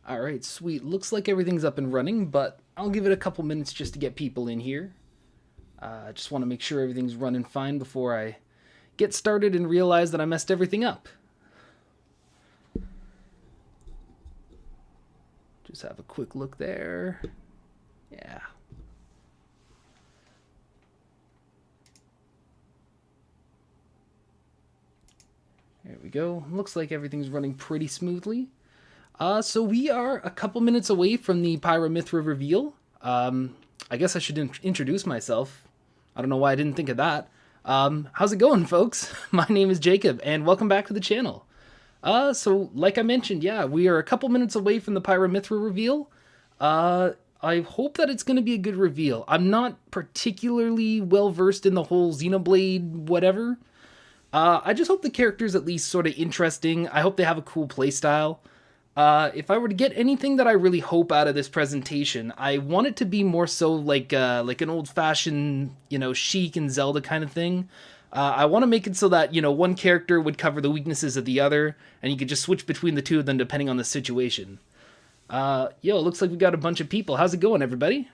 Alright, sweet. Looks like everything's up and running, but I'll give it a couple minutes just to get people in here. I just want to make sure everything's running fine before I get started and realize that I messed everything up. Just have a quick look there. Yeah. There we go. Looks like everything's running pretty smoothly. So we are a couple minutes away from the Pyra and Mythra reveal. I guess I should introduce myself. I don't know why I didn't think of that. How's it going, folks? My name is Jacob, and welcome back to the channel. So like I mentioned, yeah, we are a couple minutes away from the Pyra and Mythra reveal. I hope that it's going to be a good reveal. I'm not particularly well versed in the whole Xenoblade whatever. I just hope the character's at least sort of interesting. I hope they have a cool playstyle. If I were to get anything that I really hope out of this presentation, I want it to be more so like an old-fashioned, Sheik and Zelda kind of thing. I want to make it so that, one character would cover the weaknesses of the other, and you could just switch between the two of them depending on the situation. Yo, looks like we got a bunch of people. How's it going, everybody?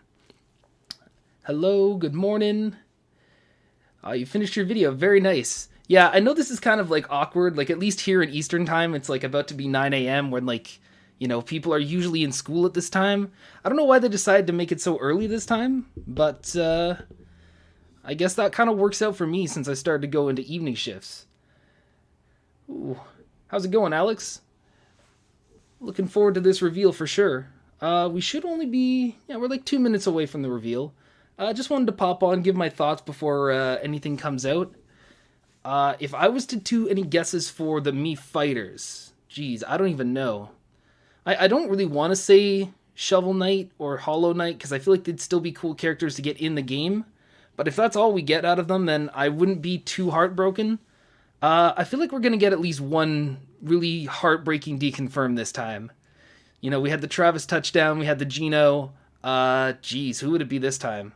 Hello, good morning. You finished your video. Very nice. Yeah, I know this is kind of, awkward. At least here in Eastern time, it's, about to be 9 a.m. when, people are usually in school at this time. I don't know why they decided to make it so early this time, but, I guess that kind of works out for me since I started to go into evening shifts. Ooh. How's it going, Alex? Looking forward to this reveal for sure. We should only be... Yeah, we're 2 minutes away from the reveal. Just wanted to pop on, give my thoughts before anything comes out. If I was to do any guesses for the Mii fighters, geez, I don't even know. I don't really want to say Shovel Knight or Hollow Knight, because I feel like they'd still be cool characters to get in the game. But if that's all we get out of them, then I wouldn't be too heartbroken. I feel like we're going to get at least one really heartbreaking deconfirm this time. We had the Travis touchdown, we had the Geno. Geez, who would it be this time?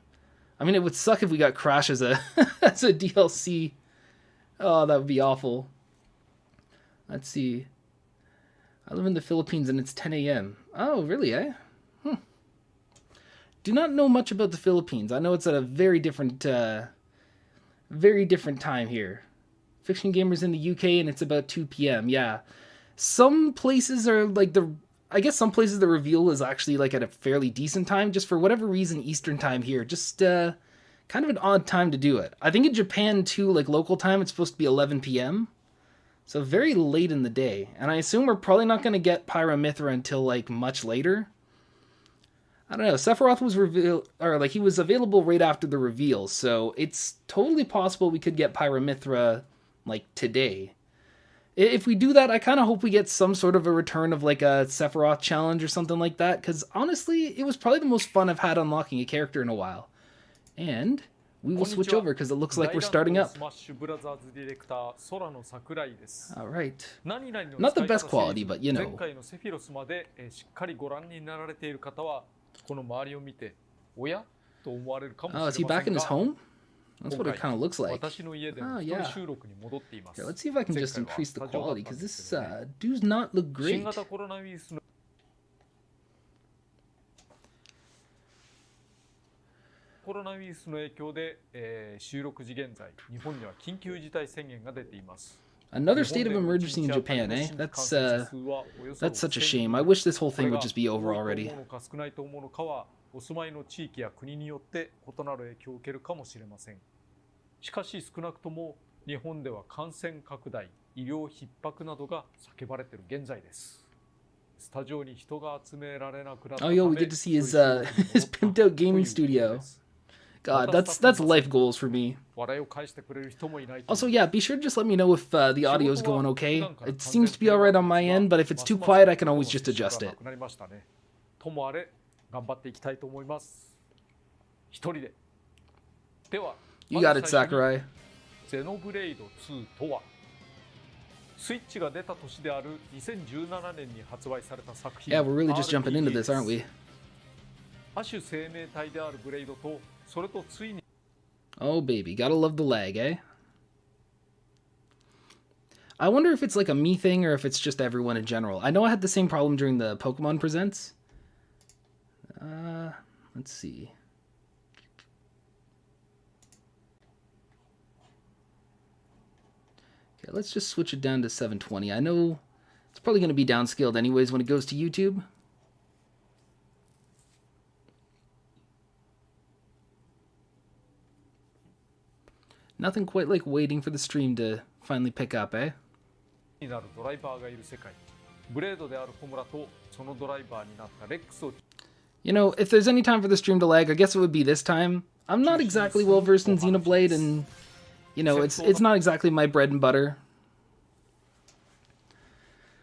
I mean, it would suck if we got Crash as a, as a DLC. Oh, that would be awful. Let's see. I live in the Philippines and it's 10 a.m. Oh, really, eh? Do not know much about the Philippines. I know it's at a very different time here. Fiction Gamer's in the UK and it's about 2 p.m. Yeah. Some places are I guess some places the reveal is actually at a fairly decent time. Just for whatever reason, Eastern time here. Just, kind of an odd time to do it. I think in Japan, too, local time, it's supposed to be 11 p.m. So very late in the day. And I assume we're probably not going to get Pyra and Mythra until, much later. I don't know. Sephiroth was he was available right after the reveal. So it's totally possible we could get Pyra and Mythra, today. If we do that, I kind of hope we get some sort of a return of, a Sephiroth challenge or something like that. Because, honestly, it was probably the most fun I've had unlocking a character in a while. And we will switch over because it looks like we're starting up. Alright. Not the best quality, but Oh, is he back in his home? That's what it kind of looks like. Oh, yeah. Here, let's see if I can just increase the quality because this does not look great. Another state of emergency in Japan, eh? That's such a shame. I wish this whole thing would just be over already. Oh, yo, we get to see his his pimped out gaming studio. God, that's life goals for me. Also, yeah, be sure to just let me know if the audio's going okay. It seems to be alright on my end, but if it's too quiet, I can always just adjust it. You got it, Sakurai. Yeah, we're really just jumping into this, aren't we? Oh, baby. Gotta love the lag, eh? I wonder if it's like a me thing or if it's just everyone in general. I know I had the same problem during the Pokemon Presents. Let's see. Okay, let's just switch it down to 720. I know it's probably going to be downscaled anyways when it goes to YouTube. Nothing quite like waiting for the stream to finally pick up, eh? You know, if there's any time for the stream to lag, I guess it would be this time. I'm not exactly well versed in Xenoblade, and you know, it's not exactly my bread and butter.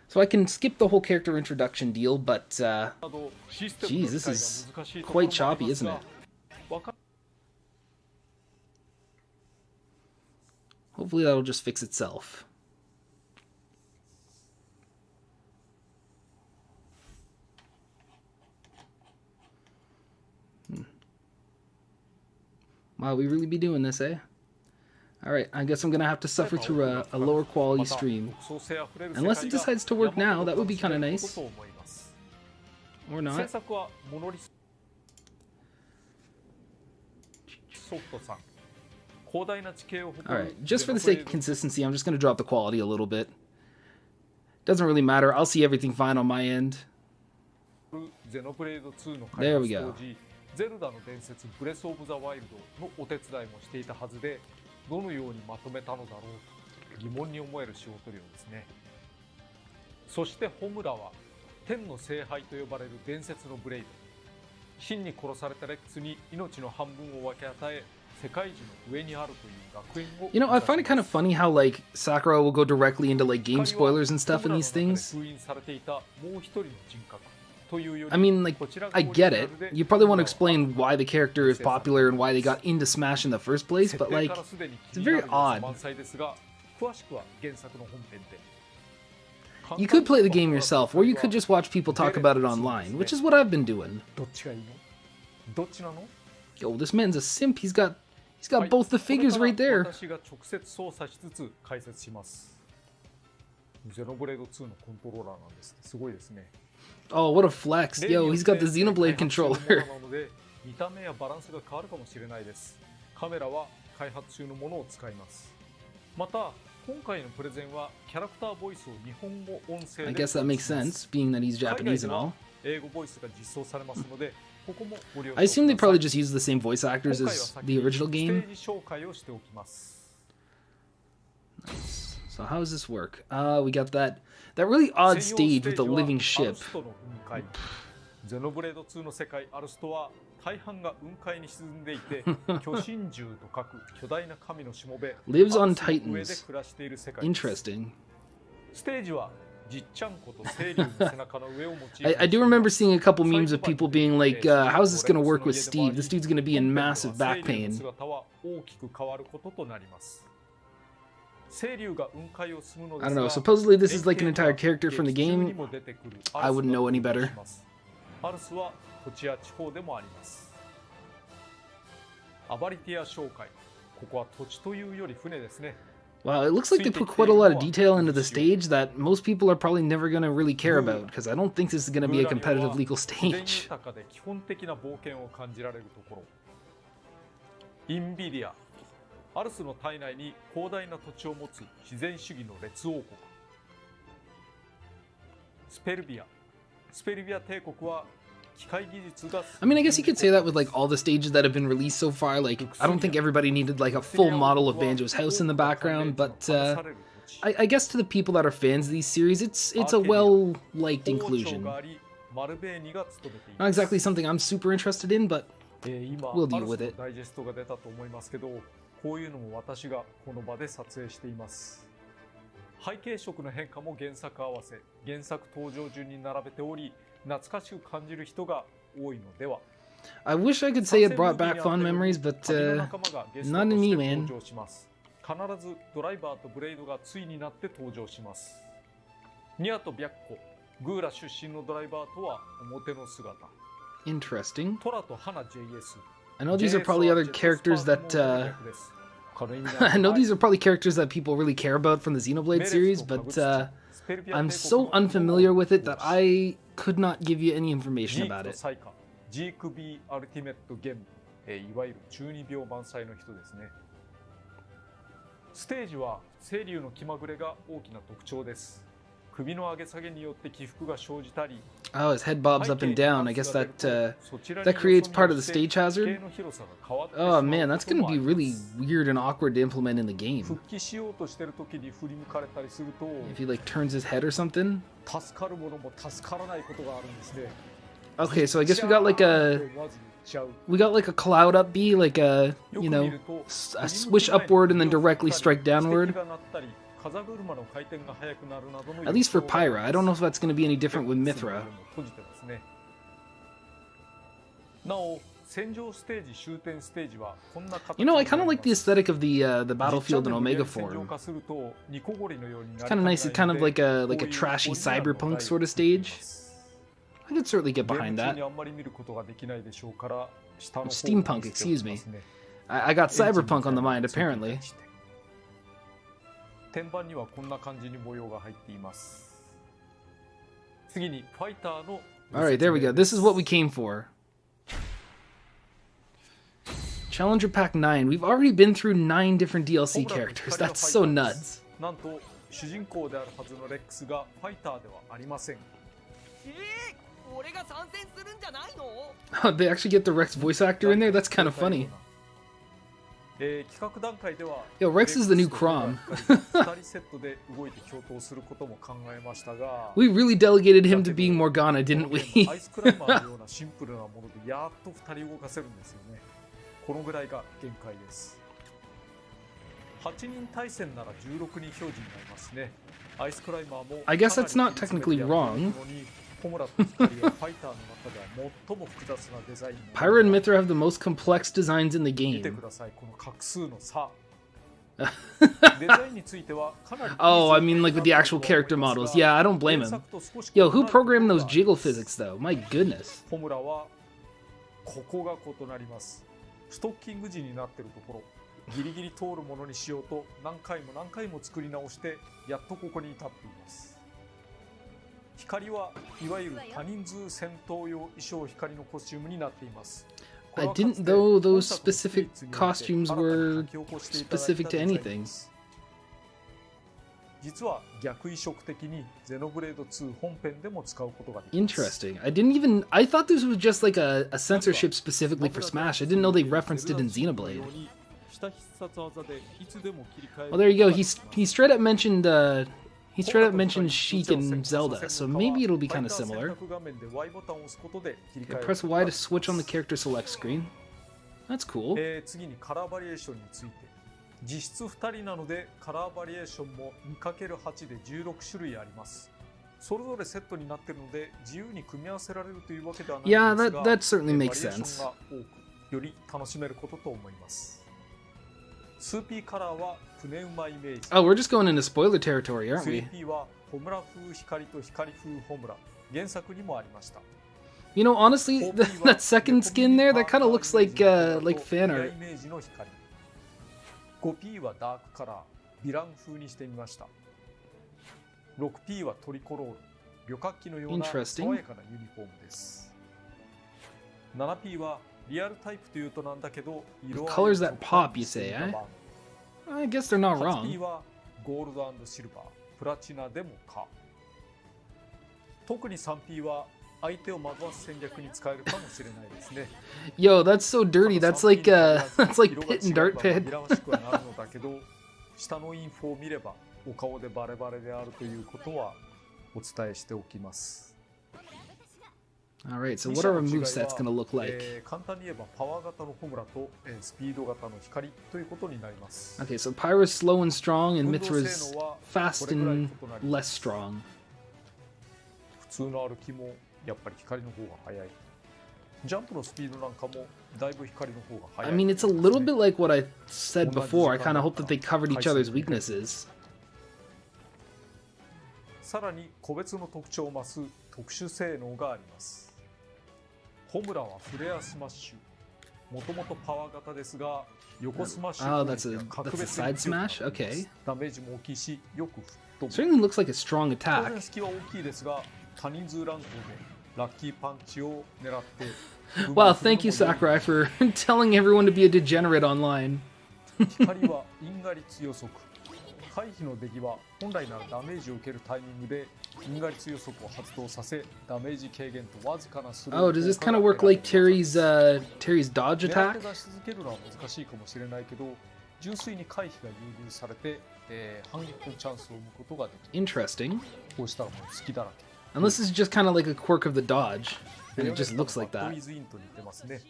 So I can skip the whole character introduction deal, but geez, this is quite choppy, isn't it? Hopefully that'll just fix itself. Wow, we really be doing this, eh? Alright, I guess I'm gonna have to suffer through a lower quality stream. Unless it decides to work now, that would be kinda nice. Or not. Alright, just for the sake of consistency, I'm just gonna drop the quality a little bit. Doesn't really matter, I'll see everything fine on my end. There we go. ゼルダの伝説ブレスオブザワイルドのお手伝いもしていたはずで、どのようにまとめたのだろうと疑問に思える仕事量ですね。そしてホムラは天の聖杯と呼ばれる伝説のブレイド。真に殺されたレックスに命の半分を分け与え、世界樹の上にあるという学園を。You know, I find it kind of funny how like Sakurai will go directly into like game spoilers and stuff in these things. I mean, like, I get it. You probably want to explain why the character is popular and why they got into Smash in the first place, but, like, it's very odd. You could play the game yourself, or you could just watch people talk about it online, which is what I've been doing. Yo, this man's a simp. He's got both the figures right there. Oh, what a flex. Yo, he's got the Xenoblade controller. I guess that makes sense, being that he's Japanese and all. I assume they probably just use the same voice actors as the original game. Nice. So how does this work? We got that really odd stage with the living ship. Lives on Titans. Interesting. I do remember seeing a couple memes of people being like, how's this going to work with Steve? This dude's going to be in massive back pain. I don't know, supposedly this is like an entire character from the game. I wouldn't know any better. Wow, it looks like they put quite a lot of detail into the stage that most people are probably never going to really care about, because I don't think this is going to be a competitive legal stage. I mean, I guess you could say that with like all the stages that have been released so far. Like, I don't think everybody needed like a full model of Banjo's house in the background, but I guess to the people that are fans of these series, it's a well-liked inclusion. Not exactly something I'm super interested in, but we'll deal with it. こういうのも私がこの場で撮影しています。背景色の変化も原作合わせ、原作登場順に並べており、懐かしく感じる人が多いのでは。I wish I could say it brought back fond memories, but not in me, man. 必ずドライバーとブレイドがついになって登場します。ニアと白虎、グーラ出身のドライバーとは表の姿。Interesting. トラとハナ JS。I know these are probably other characters that I know these are probably characters that people really care about from the Xenoblade series, but I'm so unfamiliar with it that I could not give you any information about it. ジークビーアルティメットゲーム、いわゆる中二病満載の人ですね。ステージは清流の気まぐれが大きな特徴です。首の上げ下げによって起伏が生じたり、 Oh, his head bobs up and down. I guess that creates part of the stage hazard. Oh man, that's gonna be really weird and awkward to implement in the game. 復帰しようとしてる時に振り向かれたりすると、 If he like turns his head or something. 助かるものも助からないことがあるんですね。 Okay, so I guess we got like a cloud up B, like a, you know, a swish upward and then directly strike downward. At least for Pyra. I don't know if that's going to be any different with Mythra. You know, I kind of like the aesthetic of the battlefield in Omega form. It's kind of nice. It's kind of like a trashy cyberpunk sort of stage. I could certainly get behind that. Steampunk, excuse me. I got cyberpunk on the mind, apparently. Alright, there we go. This is what we came for. Challenger Pack 9. We've already been through 9 different DLC characters. That's so nuts. Oh, they actually get the Rex voice actor in there? That's kind of funny. Yo, Rex is the new Chrom. We really delegated him to being Morgana, didn't we? 8人対戦なら16人表示になりますね。アイスクライマーも I guess that's not technically wrong. Pyra and Mythra have the most complex designs in the game. Oh, I mean like with the actual character models. Yeah, I don't blame him. Yo, who programmed those jiggle physics though? My goodness. ここが異なります。ストッキング時になってるところ、ギリギリ通るものにしようと何回も作り直してやっとここに至っています。光はいわゆる多人数戦闘用衣装光のコスチュームになっています。I didn't know those specific costumes were specific to anything. 実は逆移植的にゼノブレード2本編でも使うことができます。Interesting. I thought this was just like a censorship specifically for Smash. I didn't know they referenced it in Xenoblade. Well, there you go. He straight up mentioned Sheik and Zelda, so maybe it'll be kind of similar. Press Y to switch on the character select screen. That's cool. 次にカラーバリエーションについて。実質2人なのでカラーバリエーションも 2×8 で16種類あります。それぞれセットになっているので自由に組み合わせられるというわけではないんですが、that certainly makes sense. バリエーションが多くより楽しめることと思います。スーピーカラーは船馬イメージ。Oh, we're just going into spoiler territory, aren't we? 3P はホムラ風光と光風ホムラ。原作にもありました。You know, honestly, that second skin there, that kind of looks like fan art. 5P はダークカラー、ヴィラン風にしてみました。6P はトリコロール、旅客機のような爽やかなユニフォームです。7P はリアルタイプというとなんだけど、色合い colors that pop, you say, eh? I guess they're not wrong. 8P はゴールド&シルバー、プラチナでもか。特に 3P は相手を惑わす戦略に使えるかもしれないですね。Yo, that's so dirty. That's like pit and dart pit. 下のインフォを見ればお顔でバレバレであるということはお伝えしておきます。Alright, so what are our movesets going to look like? 簡単に言えばパワー型のホムラとスピード型の光ということになります。Okay, so Pyra's slow and strong and Mythra's fast and less strong. 普通の歩きもやっぱり光の方が速い。ジャンプのスピードなんかもだいぶ光の方が速い。I mean, it's a little bit like what I said before. I kind of hope that they covered each other's weaknesses. さらに個別の特徴を増す特殊性能があります。ホムラはフレアスマッシュ。もともとパワー型ですが、横スマッシ Oh, ュ that's 攻 a 撃が格 that's a 別に side 強くなって smash. います Okay. ダメージも大きいし、よく吹っ飛ぶ。 Certainly looks like a strong 当然 attack. 隙は大きいですが、多人数乱闘でラッキーパンチを狙って Wow, thank you, Sakurai, for telling everyone to be a degenerate online. 光は因果率予測。回避の出来は本来ならダメージを受けるタイミングで因果率予測を発動させ、ダメージ軽減とわずかなスロー Oh, does this kind of work like Terry's dodge 狙って attack? 出し続けるのは難しいかもしれないけど、純粋に回避が優遇されて、反撃のチャンスを生むことができる。 Interesting. こうしたらもう好きだらけ。 Unless it's just kind of like a quirk of the dodge, and it just looks like バッ that. ドウィズインと似てますね。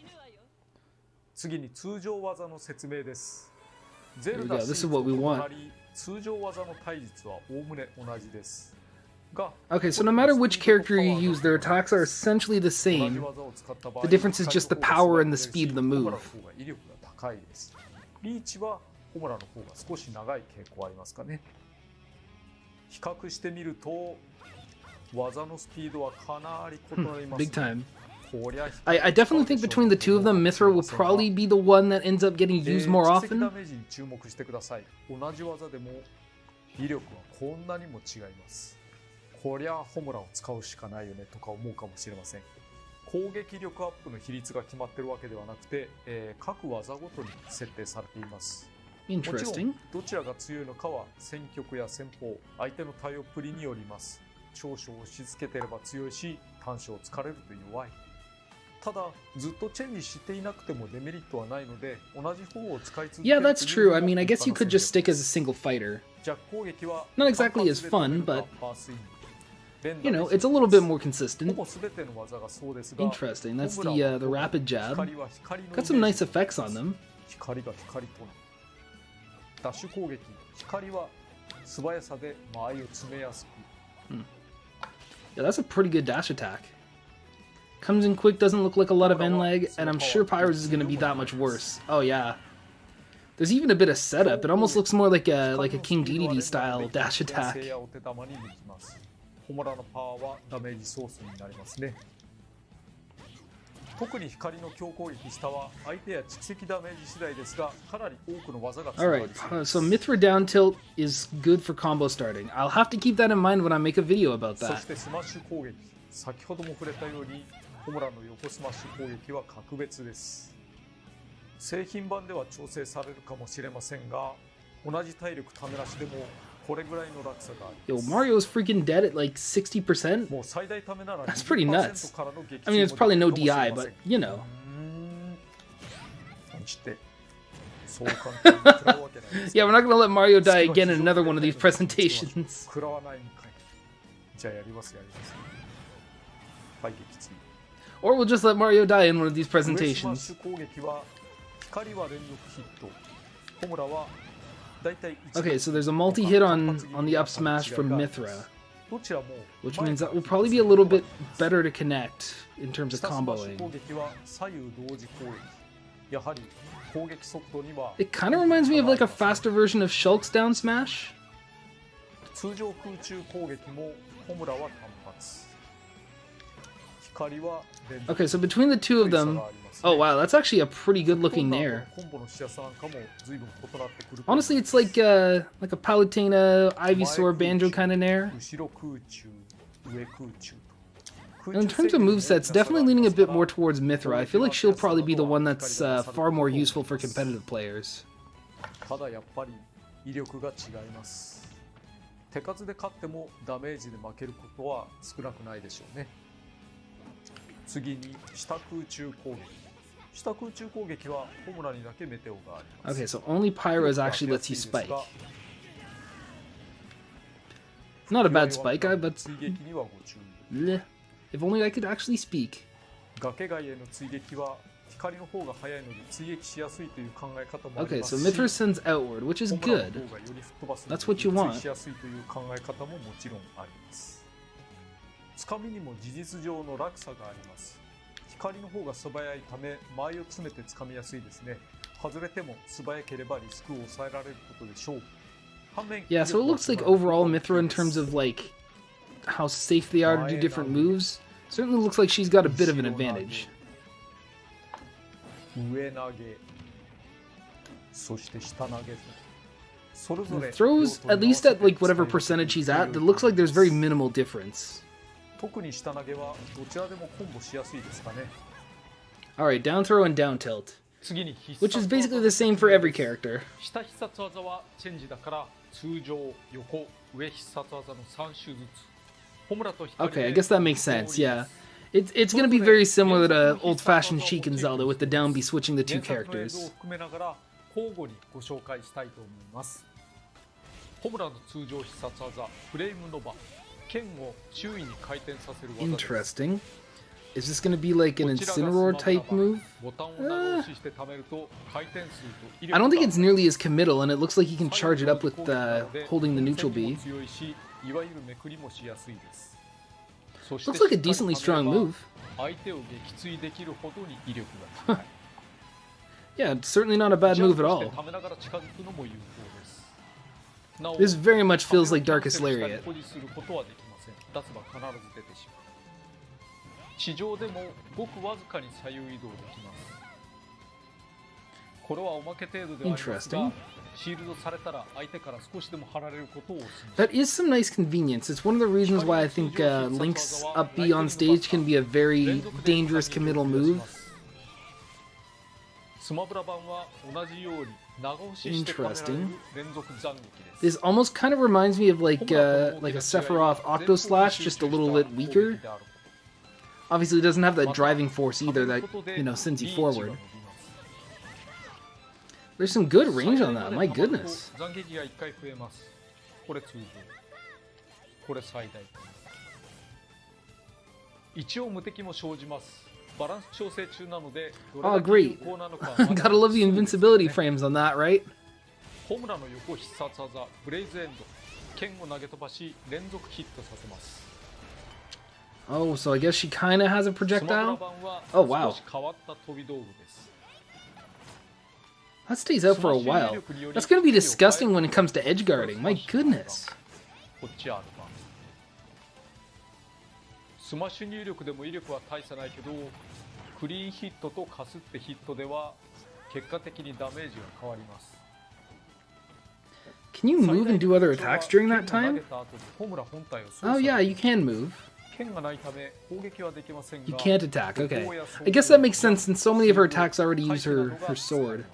次に通常技の説明です。ゼルダ This シ is リーズ what we と want. なり、通常技の対実はおおむね同じですが、 Okay, so no matter which character you use, their attacks are essentially the 同じ same. 技を使った場合、 The difference is just the power and the speed of the ホム move. ラの方が威力が高いです。リーチはホムラの方が少し長い傾向ありますかね。比較してみると技のスピードはかなり異なります、 Big time. こりゃ I definitely think between the two of them, Mythra will probably be the one that ends up getting used more 蓄積ダ often. メージに注目してください。同じ技でも威力はこんなにも違います。こりゃホムラを使うしかないよねとか思うかもしれません。攻撃力アップの比率が決まっているわけではなくて、各技ごとに設定されています。もちろ Interesting. んどちらが強いのかは戦局や戦法、相手の対応っぷりによります。長所を押し付けていれば強いし、短所を突かれると弱い。ただずっとチェンジしていなくてもデメリットはないので、同じ方を使い続け Yeah, るという that's true. I のも mean, I guess you could just stick as a 戦略 single fighter. 弱攻撃は Not exactly as fun, but, you know, it's a little bit more ほ consistent. ぼ全ての技がそうですが、 Interesting. That's the rapid jab. 光は光の Got some nice effects on them. 光が光となる。ダッシュ攻撃、光は素早さで間合いを詰めやすく。 Yeah, that's a pretty good dash attack. Comes in quick, doesn't look like a lot of end leg, and I'm sure Pyra's is going to be that much worse. Oh yeah. There's even a bit of setup. It almost looks more like a King Dedede style dash attack. ホムラのパワーはダメージソースになりますね。特に光の強攻撃下は相手や蓄積ダメージ次第ですが、かなり多くの技が使われ Alright, ています。 so Mythra down tilt is good for combo starting. I'll have to keep that in mind when I make a video about そ that. してスマッシュ攻撃、先ほども触れたようにホムラの横スマッシュ攻撃は格別です。製品版では調整されるかもしれませんが、同じ体力ためなしでもこれぐらいの落差があり Yo, ます。 Mario's freaking dead at like 60%? もう最大ためなら That's pretty nuts. 20%からの撃 I mean, it's probably no もできるかもし DI, れません but, you know. してそう簡単に食らうわけないです。 Yeah, we're not gonna let Mario die again in another one of these presentations. 食らわないんかい。じゃあやりますやります。はい、撃墜。 Or we'll just let Mario die in one of these 上スマッ presentations. シュ攻撃は光は連続ヒット。ホムラはだいたい Okay, so there's a multi-hit on the up smash from Mythra, どちらも which means that will probably be a little bit better to connect in terms of 下スマッシュ comboing. 攻撃は左右同時攻撃。やはり攻撃速度には It kind of reminds me of like a faster version of Shulk's down smash. 通常空中攻撃もホムラは単発。光は連続。 Okay, so between the two of them, oh wow, that's actually a pretty good looking nair. コンボのしやすさなんかも随分異なってくる。 Honestly, it's like a Palutena, Ivysaur, Banjo kind of nair. 後ろ空中、上空中と。 In terms of movesets, definitely leaning a bit more towards Mythra. I feel like she'll probably be the one that's far more useful for competitive players. ただやっぱり威力が違います。手数で勝ってもダメージで負けることは少なくないでしょうね。次に下空中攻撃。下空中攻撃はホムラにだけメテオがあります。 Okay, so only Pyra's actually lets you spike. Not a bad spike, but 追撃にはご注意。 bleh. If only I could actually speak. 崖外への追撃は光の方が速いので追撃しやすいという考え方もあり Okay, ま so すし、 Mythra sends outward, which is ホムラの good. 方がより吹っ飛ばす That's what you want. 追撃しやすいという考え方ももちろんあります。つかみにも事実上の落差があります。光の方が素早いため間合いを詰めてつかみやすいですね。外れても素早ければリスクを抑えられることでしょう。反面 Yeah, so it looks like overall Mythra in terms of like how safe they are to do different moves. Certainly looks like she's got a bit of an advantage. 上投げ、そして下投げ。それぞれ Throws, at least at like whatever percentage he's at, it looks like there's very minimal difference. 特に下投げはどちらでもコンボしやすいですかね。Alright, down throw and down tilt. 次に必殺 Which is basically the same for every character. 下必殺技はチェンジだから通常、横、上必殺技の3種ずつ。ホムラと光 Okay, I で guess that makes sense, yeah. It's gonna be very similar to old-fashioned Sheik and Zelda with the down B switching the two 原作の映像を characters. 含めながら交互にご紹介したいと思います。ホムラの通常必殺技、フレームノバ、剣を周囲に回転させる技です。 Interesting. Is this gonna be like an Incineroar type move? ボタンを長押しして貯めると回転数と威力 I が don't think it's nearly as committal, and it looks like he can charge it up with holding the neutral B. 強いし、いわゆるめくりもしやすいです。 Looks like a decently strong move. 相手を撃墜できるほどに威力が高い。 Yeah, it's certainly not a bad move at all. 貯めながら近づくのも有効です。なお This very much feels like Darkest Lariat. 保持することはできません。脱は必ず出てしまう。地上でもごくわずかに左右移動できます。これはおまけ程度ではありますが、シールドされたら相手から少しでも張られることをお勧めします。 That is some nice convenience. It's one of the reasons why I think Link's up B on stage can be a very dangerous committal move. スマブラ版は同じように長押しして貯められる連続斬撃です。 This almost kind of reminds me of like a Sephiroth Octo Slash, just a little bit weaker. Obviously, it doesn't have that driving force either that, you know, sends you forward. There's some good range on that, my goodness. 斬撃が1回増えます。これ通常。これ最大。一応無敵も生じます。バランス調整中なので、 Oh, great. Gotta love the invincibility frames on that, right? ホムラの横必殺技、ブレイズエンド。剣を投げ飛ばし、連続ヒットさせます。 Oh, so I guess she kind of has a スマブラ projectile? 版は Oh, wow. 少し変わった飛び道具です。 That stays out for a while. That's gonna be disgusting when it comes to edge guarding, my goodness. こっち R 版。スマッシュ入力でも威力は大差ないけど、クリーンヒットとかすってヒットでは結果的にダメージが変わります。 Can you move and do other attacks during that 剣を投 time? げた後にホムラ本体を操 Oh 作 yeah, you can move. 剣がないため攻撃はできませんが、 You can't attack, okay. I guess that makes sense since so many of her attacks already use her sword.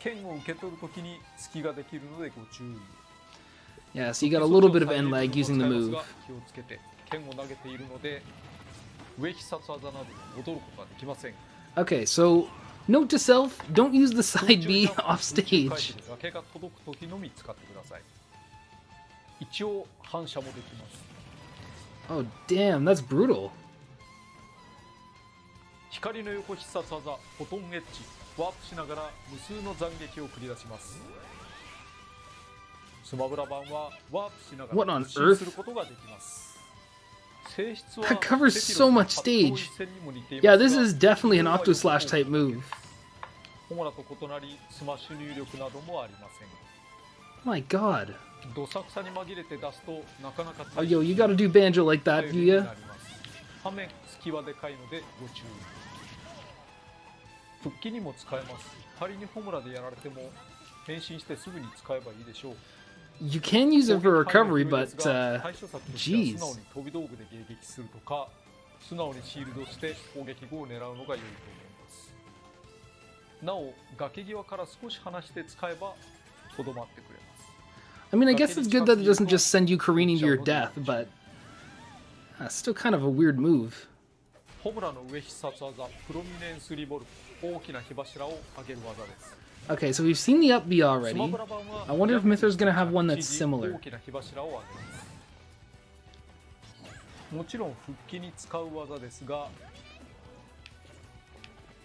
剣を受け取るときに隙ができるのでご注意。 Yeah, so you got a little bit of end lag using the move. 気をつけて剣を投げているので、上必殺技などに戻ることはできません。 Okay, so note to self, don't use the side B off stage. 崖が届くときのみ使ってください。一応反射もできます。 Oh damn, that's brutal. 光の横必殺技、フォトンエッジ。ワープしながら無数の斬撃を繰り出します。スマブラ版はワープしなが What ら on 突進 earth? することができます。性質は That covers so much stage. セピロスの発動一戦にも似ていますが Yeah, this is definitely an Octo Slash type move. ホムラと異なりスマッシュ入力などもありません。 My god. どさくさに紛れて出すとなかなか Oh, yo, you gotta do banjo like that, do にな ya? ります。画面隙はでかいのでご注意。復帰にも使えます。仮にホムラでやられても変身してすぐに使えばいいでしょう。 You can use it for recovery, but 対処策としては jeez. 素直に飛び道具で迎撃するとか、素直にシールドして攻撃後を狙うのが良いと思います。なお、崖際から少し離して使えばとどまってくれます。 I mean, I guess it's good that it doesn't just send you careening to your death, but still kind of a weird move. ホムラの上必殺技、プロミネンスリボルブ、大きな火柱を上げる技です。 Okay, so we've seen the up B ス already. マブラ版は I wonder if Mythra's gonna have one that's similar. 大きな火柱を上げます。もちろん復帰に使う技ですが、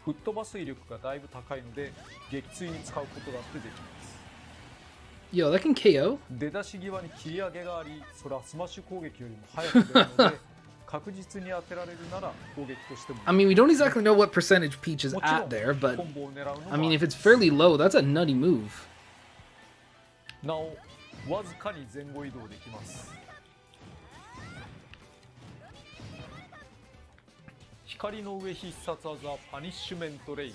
吹っ飛ばす威力がだいぶ高いので撃墜に使うことだってできます。 Yo, that can KO? 出だし際に切り上げがあり、それはスマッシュ攻撃よりも早く出るので確実に当てられるなら攻撃としても。 I mean, we don't exactly know what percentage Peach is at there, but コンボを狙うのは I mean, if it's fairly low, that's a nutty move. なお、わずかに前後移動できます。光の上必殺技パニッシュメントレイン。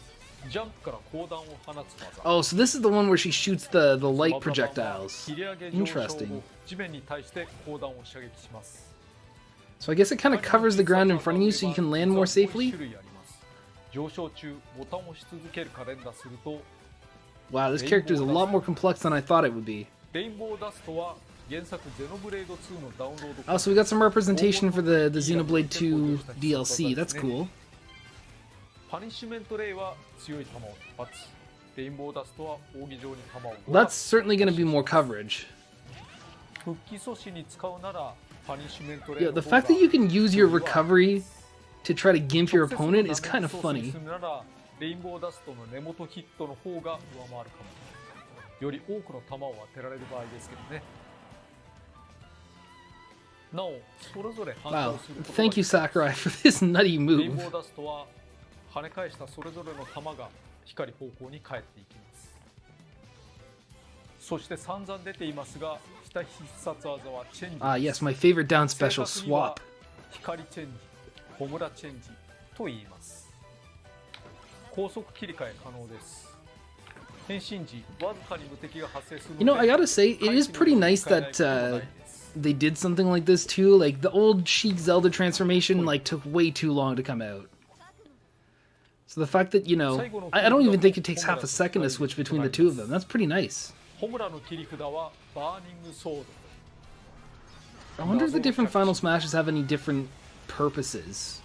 ジャンプから光弾を放つ技。 Oh, so this is the one where she shoots the light projectiles. 切り上げ上昇 Interesting. 後地面に対して光弾を射撃します。 So I guess it kind of covers the ground in front of you so you can land more safely. 種類あります。上昇中ボタンを押し続けるか連打すると Wow, this character is a lot more complex than I thought it would be. レインボーダストは原作ゼノブレード2のダウンロード。 Oh, so we got some representation for the Xenoblade 2 DLC. That's cool. パニッシュメントレイは強い球を突発。レインボーダストは扇状に球を。 That's certainly going to be more coverage. 復帰阻止に使うならパニッシュメントレイ Yeah, の the 方が fact that you can use your recovery to try to gimp your opponent is kind of funny. レインボーダストの根元ヒットの方が上回るかも。より多くの球を当てられる場合ですけどね。なお、それぞれ反 Wow, 応することが thank you Sakurai for this nutty レインボ move. ーダストは跳ね返したそれぞれの球が光方向に返っていきます。そして散々出ていますが、下必殺技はチェンジ。 Ah, yes, my favorite down special, 正確には swap. 光チェンジ、ホムラチェンジと言います。高速切り替え可能です。変身時、わずかに無敵が発生するので You know, I gotta say, it is pretty nice that they did something like this too. Like, the old Sheik Zelda transformation, like, took way too long to come out. So the fact that, you know, I don't even think it takes half a second to switch between the two of them. That's pretty nice. ホムラの切り札はバーニングソード。 I wonder if the different Final Smashes have any different purposes.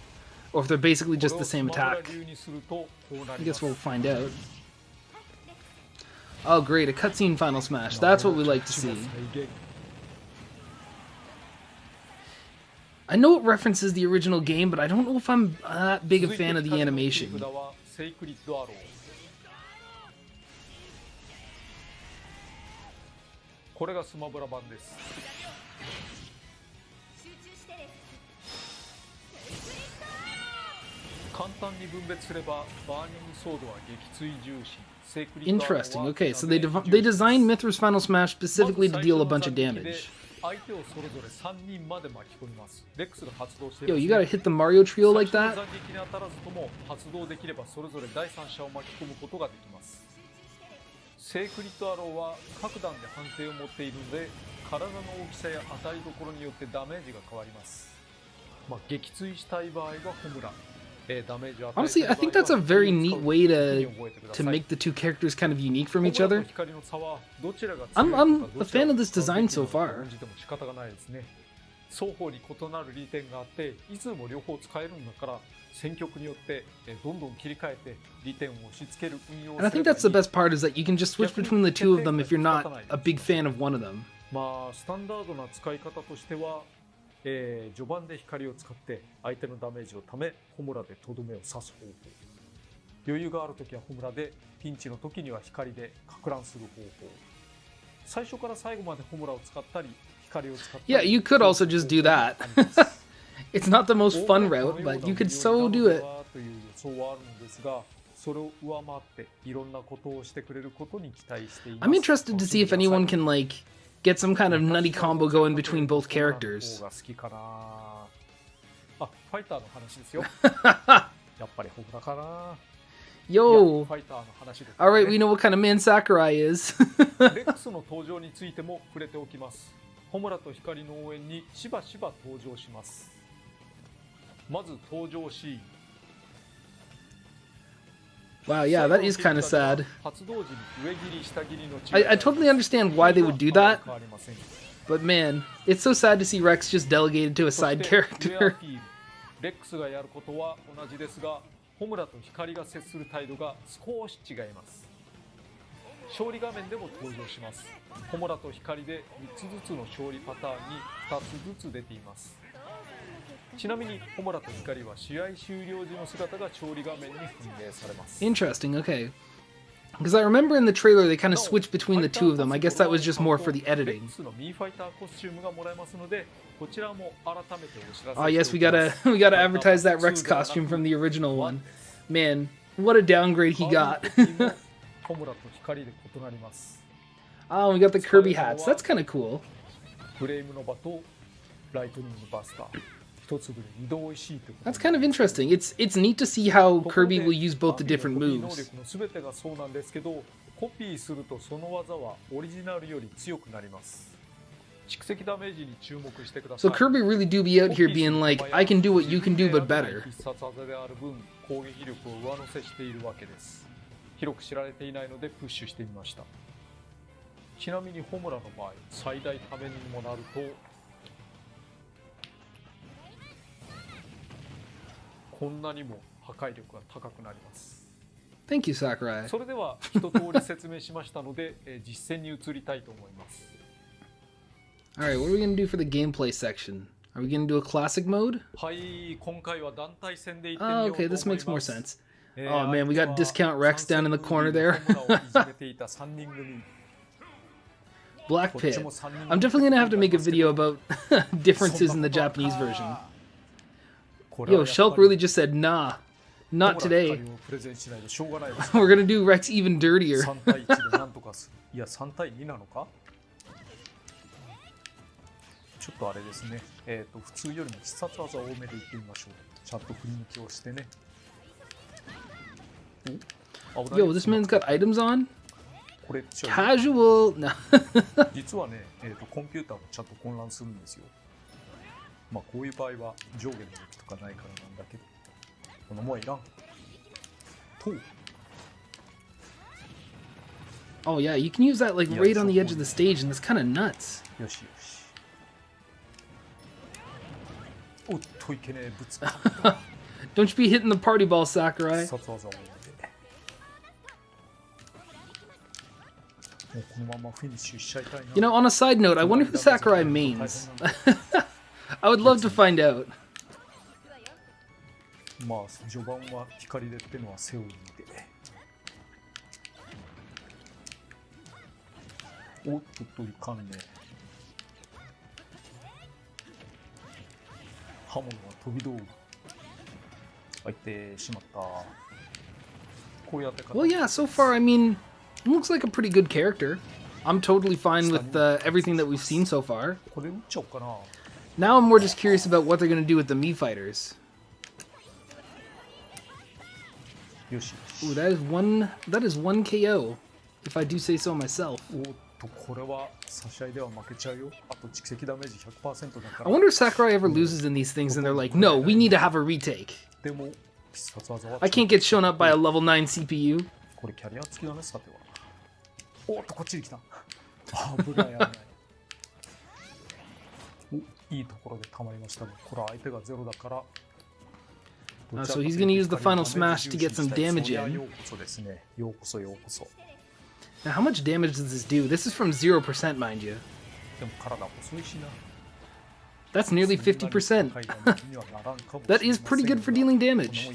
Or if they're basically just the same attack. I guess we'll find out. Oh great, a cutscene Final Smash. That's what we like to see. I know it references the original game, but I don't know if I'm that big a fan of the animation. これがスマブラ版です。簡単に分別すればバーニングソードは撃墜重視。 Interesting. Okay, so they designed Mythra's Final Smash specifically to deal a bunch of damage. 相手をそれぞれ3人まで巻き込みます。レックスが発動して Yo, you gotta hit the Mario trio like 最 that? 初の斬撃に当たらずとも発動できればそれぞれ第三者を巻き込むことができます。セークリッドアローは各段で判定を持っているので体の大きさや当たりどころによってダメージが変わります。撃墜したい場合はホムラ。 Honestly, I think that's a very neat way to make the two characters kind of unique from each other. I'm a fan of this design so far. 双方に異なる利点があっていつでも両方使えるんだから戦局によってどんどん切り替えて利点を押し付ける運用をすればいい。 And I think that's the best part is that you can just switch between the two of them if you're not a big fan of one of them. スタンダードな使い方としては 序盤で光を使って相手のダメージをためホムラでとどめを刺す方法。余裕があるときはホムラでピンチの時には光でか乱する方法。最初から最後までホムラを使ったり光を使ったり。 Yeah, you could also just do that. It's not the most fun route, but you could so do it. という予想はあるんですが、それを上回っていろんなことをしてくれることに期待しています。 I'm interested to see if anyone can like get some kind of nutty combo going between both characters. ファイターの話ですよ。やっぱりホムラかな。 Yo! ファイターの話です。 Alright, we know what kind of man Sakurai is. レックスの登場についても触れておきます。ホムラと光の応援にしばしば登場します。まず登場シーン。 Wow, yeah, that is kind of sad. 発動時に上切り下切りの違い。 I totally understand why they would do that, but man, it's so sad to see Rex just delegated to a side character. レックスがやることは同じですが、ホムラと光が接する態度が少し違います。勝利画面でも登場します。ホムラと光で3つずつの勝利パターンに2つずつ出ています。ちなみにホムラと光は試合終了時の姿が勝利画面に反映されます。 Interesting, okay. Because I remember in the trailer they kind of switched between the two of them. I guess that was just more for the editing. Oh yes, we gotta advertise that Rex costume from the original one. Man, what a downgrade he got. Oh, we got the Kirby hats. That's kind of cool. 一粒で二度美味しいってこと。 That's kind of interesting. It's neat to see how Kirby will use both the different コピー能 moves. 力の全てがそうなんですけど、コピーするとその技はオリジナルより強くなります。蓄積ダメージに注目してくださ So い。 Kirby really do be out here being like, I can do what you can do, but better. 必殺技である分、攻撃力を上乗せしているわけです。広く知られていないのでプッシュしてみました。ちなみにホムラの場合、最大ためにもなると、こんなにも破壊力が高くなります。 Thank you, Sakurai. それでは一通り説明しましたので、実践に移りたいと思います。 Alright, what are we going to do for the gameplay section? Are we going to do a classic mode? はい、今回は団体戦で行ってみよう Oh, と思い okay, ます。 this makes more sense. Oh man, we got Discount Rex down in the corner there. Black Pit. I'm definitely gonna have to make a video about differences in the Japanese version. Yo, Shulk really just said, nah, not today. We're gonna do Rex even dirtier. 3対1でなんとかする。いや、3対2なのか。ちょっとあれですね。普通よりも必殺技多めでいってみましょう。ちゃんと振り抜きをしてね。 Yo, this man's got items on? これ Casual. No. 実はね、コンピューターもちゃんと混乱するんですよ。まあこういう場合は上下の動きとかないからなんだけど、このもういらん。と。 Oh yeah, you can use that like right on the edge of the stage, and that's kind of nuts. よしよし。おっといけねえ、ぶつかった。 Don't you be hitting the party ball, Sakurai. 必殺技を。 You know, on a side note, I wonder who Sakurai mains. I would love to find out. まあ序盤は光でってのはセオリーで。おっといかんね。刃物は飛び道具。入ってしまった。こうやって。 Well, yeah. So far, I mean, it looks like a pretty good character. I'm totally fine with everything that we've seen so far. これ撃っちゃおうかな。 Now I'm more just curious about what they're going to do with the Mii fighters. よし。 Ooh, that is one KO, if I do say so myself. おっとこれは差し合いでは負けちゃうよ。あと蓄積ダメージ 100% だから。 I wonder if Sakurai ever loses in these things and they're like, no, we need to have a retake. でも必殺技は I can't get shown up by a level 9 CPU. これキャリア付きだね、さては。おっとこっちに来た。危ない危ない。お、いいところで溜まりましたが、これは相手がゼロだから。 So he's going to use the final smash to get some damage in. ようこそですね。ようこそようこそ。 Now, how much damage does this do? This is from 0%, mind you. でも体細いしな。 That's nearly 50%. That is pretty good for dealing damage.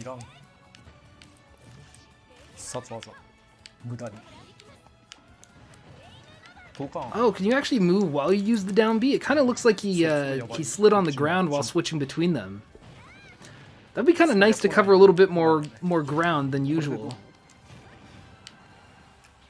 必殺技。無駄に。 Oh, can you actually move while you use the down B? It kind of looks like he slid on the ground while switching between them. That'd be kind of nice to cover a little bit more ground than usual.